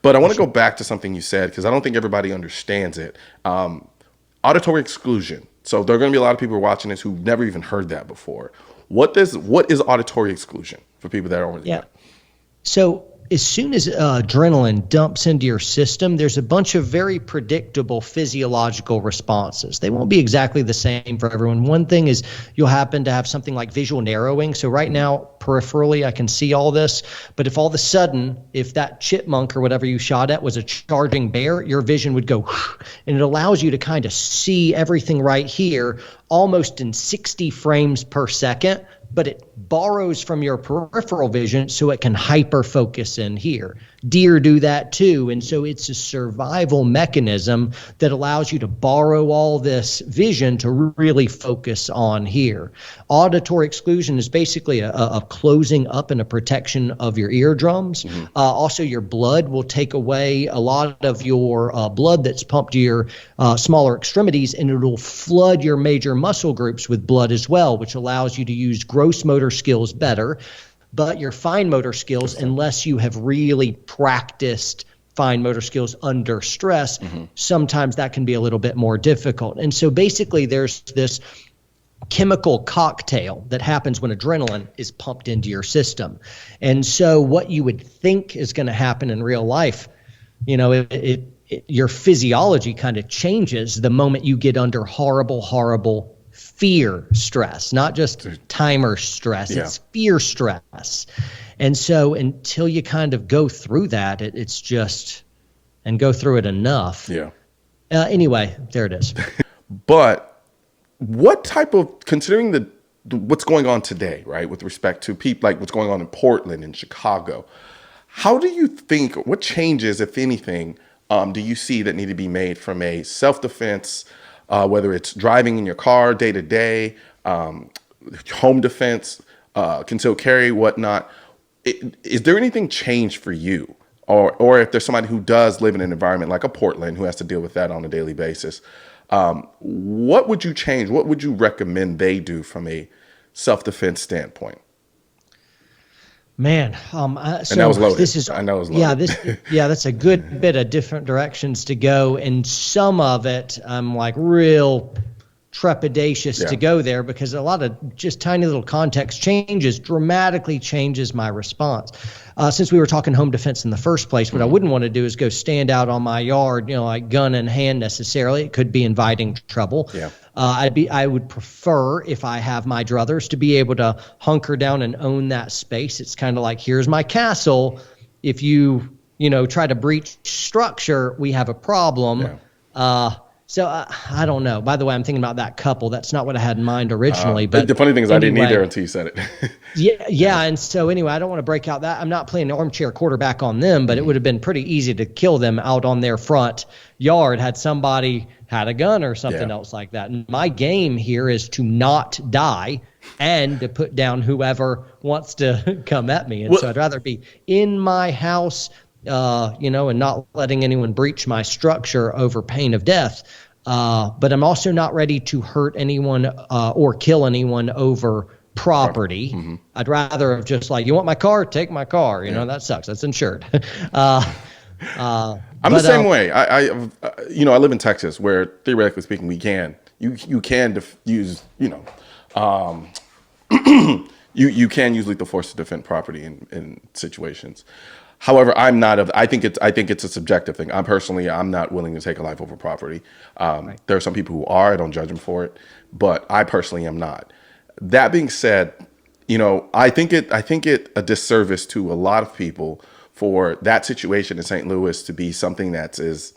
But I want to go back to something you said, because I don't think everybody understands it. Auditory exclusion. So there are going to be a lot of people watching this who've never even heard that before. What is auditory exclusion for people that don't really know? So as soon as adrenaline dumps into your system, there's a bunch of very predictable physiological responses. They won't be exactly the same for everyone. One thing is you'll happen to have something like visual narrowing. So right now, peripherally, I can see all this. But if all of a sudden, if that chipmunk or whatever you shot at was a charging bear, your vision would go, and it allows you to kind of see everything right here almost in 60 frames per second. But it borrows from your peripheral vision so it can hyper focus in here. Deer do that too. And so it's a survival mechanism that allows you to borrow all this vision to really focus on here. Auditory exclusion is basically a closing up and a protection of your eardrums. Also, your blood will take away a lot of your blood that's pumped to your smaller extremities, and it'll flood your major muscle groups with blood as well, which allows you to use gross motor skills better. But your fine motor skills, unless you have really practiced fine motor skills under stress, sometimes that can be a little bit more difficult. And so basically there's this chemical cocktail that happens when adrenaline is pumped into your system. And so what you would think is going to happen in real life, you know, your physiology kind of changes the moment you get under horrible fear stress, not just timer stress. It's fear stress. And so until you kind of go through that, it's just, and go through it enough. Anyway, there it is. But what type of, considering what's going on today, right, with respect to people, like what's going on in Portland and Chicago, how do you think, what changes, if anything, do you see that need to be made from a self-defense, whether it's driving in your car day to day, home defense, concealed carry, whatnot? Is there anything changed for you? Or if there's somebody who does live in an environment like a Portland who has to deal with that on a daily basis, what would you change? What would you recommend they do from a self-defense standpoint? Man, so and that was loaded. This is, I know it was loaded. That's a good bit of different directions to go. And some of it, I'm like real trepidatious to go there, because a lot of just tiny little context changes dramatically changes my response. Since we were talking home defense in the first place, what I wouldn't want to do is go stand out on my yard, you know, like gun in hand necessarily. It could be inviting trouble. I would prefer, if I have my druthers, to be able to hunker down and own that space. It's kind of like, here's my castle. If you try to breach structure, we have a problem. So I don't know. By the way, I'm thinking about that couple. That's not what I had in mind originally. But the funny thing is, anyway, I didn't either until you said it. And so anyway, I don't want to break out that. I'm not playing armchair quarterback on them, but it would have been pretty easy to kill them out on their front yard had somebody had a gun or something else like that. And my game here is to not die and to put down whoever wants to come at me. And so I'd rather be in my house, and not letting anyone breach my structure over pain of death. But I'm also not ready to hurt anyone or kill anyone over property. I'd rather have just like, you want my car? Take my car. You know, that sucks. That's insured. I'm the same way. I live in Texas, where theoretically speaking, you can use lethal force to defend property in situations. However, I think it's a subjective thing. I'm not willing to take a life over property. There are some people who are. I don't judge them for it, but I personally am not. That being said, I think it a disservice to a lot of people for that situation in St. Louis to be something that is,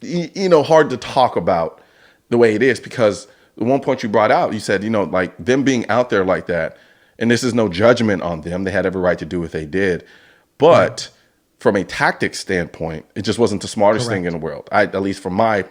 hard to talk about the way it is, because the one point you brought out, you said, like them being out there like that. And this is no judgment on them. They had every right to do what they did. But from a tactics standpoint, it just wasn't the smartest thing in the world. At least from my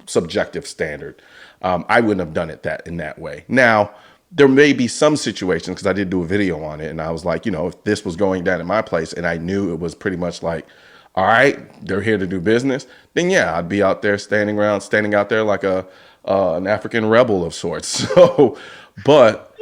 subjective standard, I wouldn't have done it in that way. Now, there may be some situations, because I did do a video on it, and I was like, if this was going down in my place and I knew it was pretty much like, all right, they're here to do business, then I'd be out there standing out there like an African rebel of sorts. So, but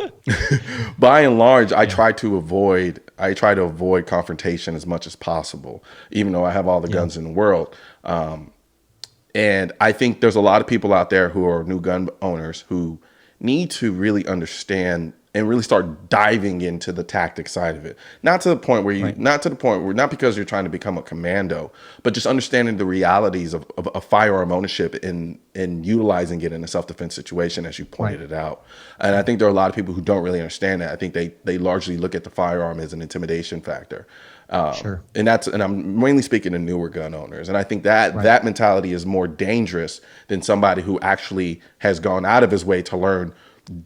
by and large, I try to avoid I try to avoid confrontation as much as possible, even though I have all the guns in the world. And I think there's a lot of people out there who are new gun owners who need to really understand and really start diving into the tactic side of it. Not to the point where not because you're trying to become a commando, but just understanding the realities of firearm ownership and utilizing it in a self-defense situation, as you pointed it out. And I think there are a lot of people who don't really understand that. I think they largely look at the firearm as an intimidation factor. And I'm mainly speaking to newer gun owners. And I think that mentality is more dangerous than somebody who actually has gone out of his way to learn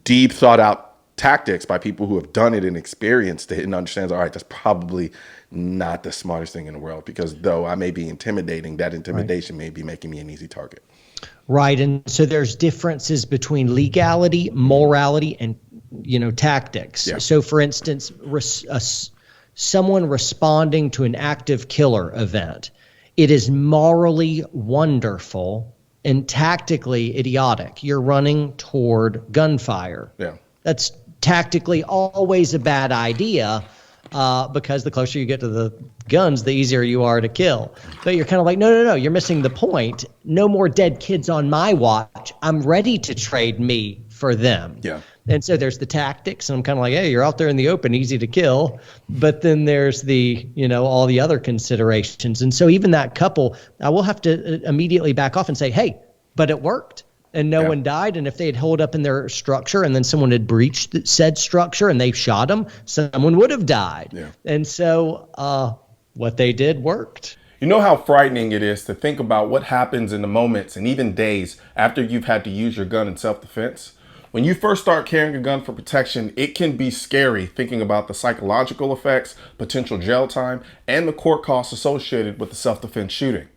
deep thought out tactics by people who have done it and experienced it and understands, all right, that's probably not the smartest thing in the world, because though I may be intimidating, that intimidation may be making me an easy target. Right. And so there's differences between legality, morality, and, tactics. Yeah. So for instance, someone responding to an active killer event, it is morally wonderful and tactically idiotic. You're running toward gunfire. Yeah. That's tactically always a bad idea, because the closer you get to the guns, the easier you are to kill. But you're kind of like, no, you're missing the point. No more dead kids on my watch. I'm ready to trade me for them. Yeah. And so there's the tactics, and I'm kind of like, hey, you're out there in the open, easy to kill. But then there's the, all the other considerations. And so even that couple, I will have to immediately back off and say, hey, but it worked. And no one died. And if they had holed up in their structure and then someone had breached said structure and they shot them, someone would have died. Yeah. And so what they did worked. You know how frightening it is to think about what happens in the moments and even days after you've had to use your gun in self-defense? When you first start carrying a gun for protection, it can be scary thinking about the psychological effects, potential jail time, and the court costs associated with the self-defense shooting.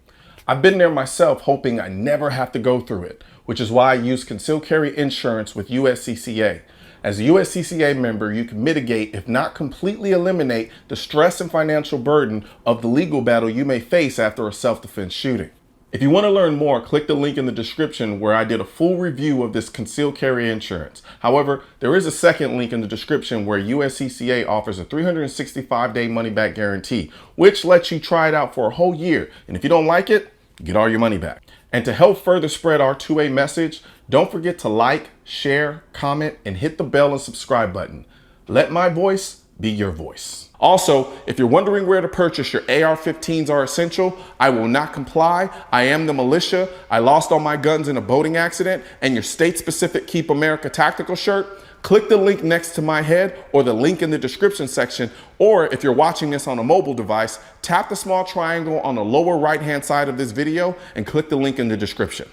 I've been there myself, hoping I never have to go through it, which is why I use concealed carry insurance with USCCA. As a USCCA member, you can mitigate, if not completely eliminate, the stress and financial burden of the legal battle you may face after a self-defense shooting. If you want to learn more, click the link in the description where I did a full review of this concealed carry insurance. However, there is a second link in the description where USCCA offers a 365-day money-back guarantee, which lets you try it out for a whole year. And if you don't like it, you get all your money back. And to help further spread our two-way message, don't forget to like, share, comment, and hit the bell and subscribe button. Let my voice be your voice. Also, if you're wondering where to purchase your AR-15s are essential, I will not comply. I am the militia. I lost all my guns in a boating accident, and your state-specific Keep America tactical shirt, click the link next to my head or the link in the description section. Or if you're watching this on a mobile device, tap the small triangle on the lower right-hand side of this video and click the link in the description.